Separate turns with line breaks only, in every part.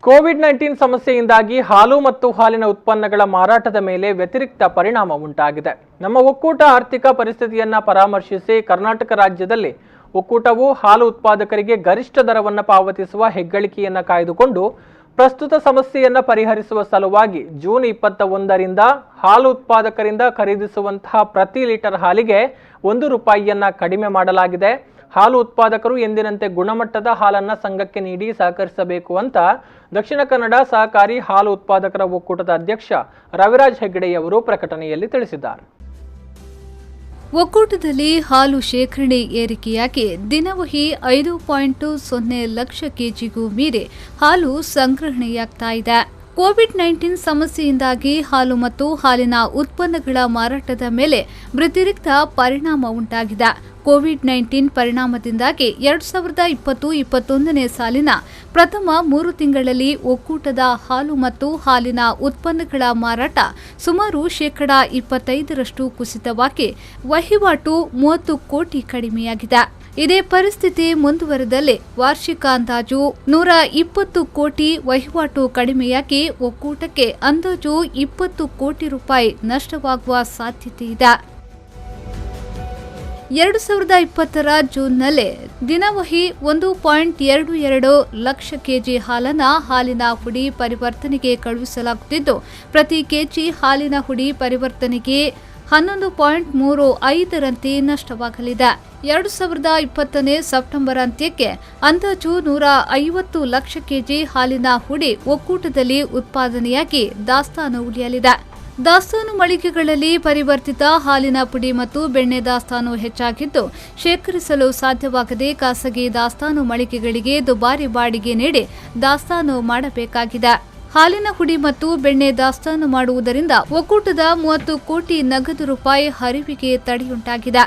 COVID-19 ಸಮಸ್ಯೆಯಿಂದಾಗಿ ಹಾಲು ಮತ್ತು ಹಾಲಿನ ಉತ್ಪನ್ನಗಳ ಮಾರಾಟದ ಮೇಲೆ ವ್ಯತಿರಿಕ್ತ ಪರಿಣಾಮ ಉಂಟಾಗಿದೆ. ನಮ್ಮ ಒಕ್ಕೂಟ ಆರ್ಥಿಕ ಪರಿಸ್ಥಿತಿಯನ್ನು ಪರಾಮರ್ಶಿಸಿ ಕರ್ನಾಟಕ ರಾಜ್ಯದಲ್ಲಿ ಒಕ್ಕೂಟವು ಹಾಲು ಉತ್ಪಾದಕರಿಗೆ ಗರಿಷ್ಠ ದರವನ್ನು ಪಾವತಿಸುವ ಹೆಗ್ಗಳಿಕೆಯನ್ನು ಕಾಯ್ದುಕೊಂಡು ಪ್ರಸ್ತುತ ಸಮಸ್ಯೆಯನ್ನು ಪರಿಹರಿಸುವ ಸಲುವಾಗಿ ಜೂನ್ 21ರಿಂದ ಹಾಲು ಉತ್ಪಾದಕರಿಂದ ಖರೀದಿಸುವಂತಹ ಪ್ರತಿ ಲೀಟರ್ ಹಾಲಿಗೆ ₹1 ಕಡಿಮೆ ಮಾಡಲಾಗಿದೆ. ಹಾಲು ಉತ್ಪಾದಕರು ಎಂದಿನಂತೆ ಗುಣಮಟ್ಟದ ಹಾಲನ್ನು ಸಂಘಕ್ಕೆ ನೀಡಿ ಸಹಕರಿಸಬೇಕು ಅಂತ ದಕ್ಷಿಣ ಕನ್ನಡ ಸಹಕಾರಿ ಹಾಲು ಉತ್ಪಾದಕರ ಒಕ್ಕೂಟದ ಅಧ್ಯಕ್ಷ ರವಿರಾಜ್ ಹೆಗ್ಗಡೆಯವರು ಪ್ರಕಟಣೆಯಲ್ಲಿ ತಿಳಿಸಿದ್ದಾರೆ.
ಒಕ್ಕೂಟದಲ್ಲಿ ಹಾಲು ಶೇಖರಣೆ ಏರಿಕೆಯಾಗಿ ದಿನವಹಿ 5.0 ಲಕ್ಷ ಕೆಜಿಗೂ ಮೀರಿ ಹಾಲು ಸಂಗ್ರಹಣೆಯಾಗ್ತಾ ಇದೆ. ಕೋವಿಡ್-19 ಸಮಸ್ಯೆಯಿಂದಾಗಿ ಹಾಲು ಮತ್ತು ಹಾಲಿನ ಉತ್ಪನ್ನಗಳ ಮಾರಾಟದ ಮೇಲೆ ವ್ಯತಿರಿಕ್ತ ಪರಿಣಾಮ ಉಂಟಾಗಿದೆ. ಕೋವಿಡ್-19 ಪರಿಣಾಮದಿಂದಾಗಿ 2020-21ನೇ ಸಾಲಿನ ಪ್ರಥಮ 3 ತಿಂಗಳಲ್ಲಿ ಒಕ್ಕೂಟದ ಹಾಲು ಮತ್ತು ಹಾಲಿನ ಉತ್ಪನ್ನಗಳ ಮಾರಾಟ ಸುಮಾರು 25% ಕುಸಿತವಾಗಿ ವಹಿವಾಟು 30 ಕೋಟಿ ಕಡಿಮೆಯಾಗಿದೆ. ಇದೇ ಪರಿಸ್ಥಿತಿ ಮುಂದುವರೆದಲ್ಲಿ ವಾರ್ಷಿಕ ಅಂದಾಜು 120 ಕೋಟಿ ವಹಿವಾಟು ಕಡಿಮೆಯಾಗಿ ಒಕ್ಕೂಟಕ್ಕೆ ಅಂದಾಜು ₹20 ಕೋಟಿ ನಷ್ಟವಾಗುವ ಸಾಧ್ಯತೆ ಇದೆ. 2020ರ ಜೂನ್ನಲ್ಲೇ ದಿನವಹಿ 1.22 ಲಕ್ಷ ಕೆಜಿ ಹಾಲನ್ನು ಹಾಲಿನ ಹುಡಿ ಪರಿವರ್ತನೆಗೆ ಕಳುಹಿಸಲಾಗುತ್ತಿದ್ದು, ಪ್ರತಿ ಕೆಜಿ ಹಾಲಿನ ಹುಡಿ ಪರಿವರ್ತನೆಗೆ 11.35ರಂತೆ ನಷ್ಟವಾಗಲಿದೆ. 2020ನೇ ಸೆಪ್ಟೆಂಬರ್ ಅಂತ್ಯಕ್ಕೆ ಅಂದಾಜು 150 ಲಕ್ಷ ಕೆಜಿ ಹಾಲಿನ ಹುಡಿ ಒಕ್ಕೂಟದಲ್ಲಿ ಉತ್ಪಾದನೆಯಾಗಿ ದಾಸ್ತಾನು ಉಳಿಯಲಿದೆ. ದಾಸ್ತಾನು ಮಳಿಗೆಗಳಲ್ಲಿ ಪರಿವರ್ತಿತ ಹಾಲಿನ ಪುಡಿ ಮತ್ತು ಬೆಣ್ಣೆ ದಾಸ್ತಾನು ಹೆಚ್ಚಾಗಿದ್ದು, ಶೇಖರಿಸಲು ಸಾಧ್ಯವಾಗದೆ ಖಾಸಗಿ ದಾಸ್ತಾನು ಮಳಿಗೆಗಳಿಗೆ ದುಬಾರಿ ಬಾಡಿಗೆ ನೀಡಿ ದಾಸ್ತಾನು ಮಾಡಬೇಕಾಗಿದೆ. ಹಾಲಿನ ಹುಡಿ ಮತ್ತು ಬೆಣ್ಣೆ ದಾಸ್ತಾನು ಮಾಡುವುದರಿಂದ ಒಕ್ಕೂಟದ 30 ಕೋಟಿ ನಗದು ಹರಿವಿಗೆ ತಡೆಯುಂಟಾಗಿದೆ.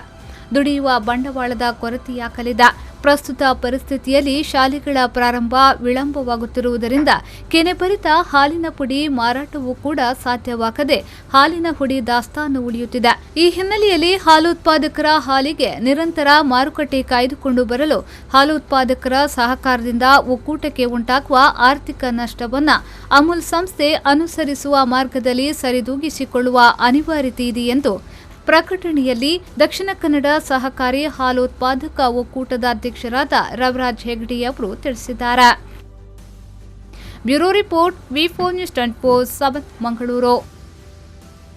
ದುಡಿಯುವ ಬಂಡವಾಳದ ಕೊರತೆಯಾಗಲಿದೆ. ಪ್ರಸ್ತುತ ಪರಿಸ್ಥಿತಿಯಲ್ಲಿ ಶಾಲೆಗಳ ಪ್ರಾರಂಭ ವಿಳಂಬವಾಗುತ್ತಿರುವುದರಿಂದ ಕೆನೆಬರಿತ ಹಾಲಿನ ಪುಡಿ ಮಾರಾಟವೂ ಕೂಡ ಸಾಧ್ಯವಾಗದೆ ಹಾಲಿನ ಹುಡಿ ದಾಸ್ತಾನು ಉಳಿಯುತ್ತಿದೆ. ಈ ಹಿನ್ನೆಲೆಯಲ್ಲಿ ಹಾಲು ಉತ್ಪಾದಕರ ಹಾಲಿಗೆ ನಿರಂತರ ಮಾರುಕಟ್ಟೆ ಕಾಯ್ದುಕೊಂಡು ಬರಲು ಹಾಲು ಉತ್ಪಾದಕರ ಸಹಕಾರದಿಂದ ಒಕ್ಕೂಟಕ್ಕೆ ಉಂಟಾಗುವ ಆರ್ಥಿಕ ನಷ್ಟವನ್ನು ಅಮೂಲ್ ಸಂಸ್ಥೆ ಅನುಸರಿಸುವ ಮಾರ್ಗದಲ್ಲಿ ಸರಿದೂಗಿಸಿಕೊಳ್ಳುವ ಅನಿವಾರ್ಯತೆ ಇದೆ ಎಂದು ಪ್ರಕಟಣೆಯಲ್ಲಿ ದಕ್ಷಿಣ ಕನ್ನಡ ಸಹಕಾರಿ ಹಾಲು ಉತ್ಪಾದಕ ಒಕ್ಕೂಟದ ಅಧ್ಯಕ್ಷರಾದ ರವಿರಾಜ್ ಹೆಗ್ಗಡೆಯವರು ತಿಳಿಸಿದ್ದಾರೆ. ಬ್ಯೂರೋ ರಿಪೋರ್ಟ್ ವಿ4 ನ್ಯೂಸ್ 24/7 ಮಂಗಳೂರು.